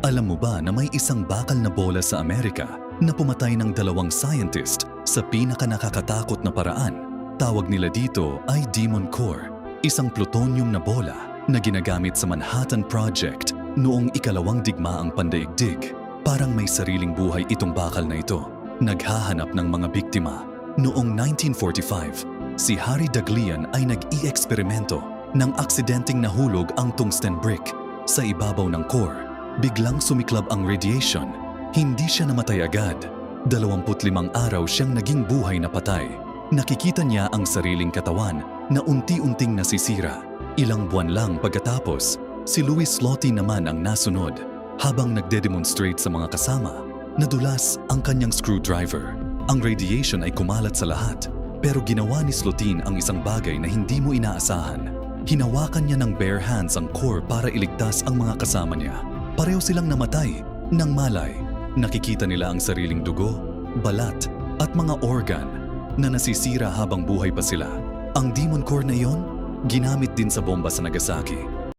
Alam mo ba na may isang bakal na bola sa Amerika na pumatay ng 2 scientist sa pinaka-nakakatakot na paraan? Tawag nila dito ay Demon Core, isang plutonium na bola na ginagamit sa Manhattan Project noong ikalawang digmaang pandaigdig. Parang may sariling buhay itong bakal na ito. Naghahanap ng mga biktima. Noong 1945, si Harry Daghlian ay nag-i-eksperimento nang aksidenteng nahulog ang tungsten brick sa ibabaw ng core. Biglang sumiklab ang radiation. Hindi siya namatay agad. 25 araw siyang naging buhay na patay. Nakikita niya ang sariling katawan na unti-unting nasisira. Ilang buwan lang pagkatapos, si Louis Slotin naman ang nasunod. Habang nagde-demonstrate sa mga kasama, nadulas ang kanyang screwdriver. Ang radiation ay kumalat sa lahat, pero ginawa ni Slotin ang isang bagay na hindi mo inaasahan. Hinawakan niya ng bare hands ang core para iligtas ang mga kasama niya. Pareho silang namatay ng malay. Nakikita nila ang sariling dugo, balat, at mga organ na nasisira habang buhay pa sila. Ang Demon Core na iyon, ginamit din sa bomba sa Nagasaki.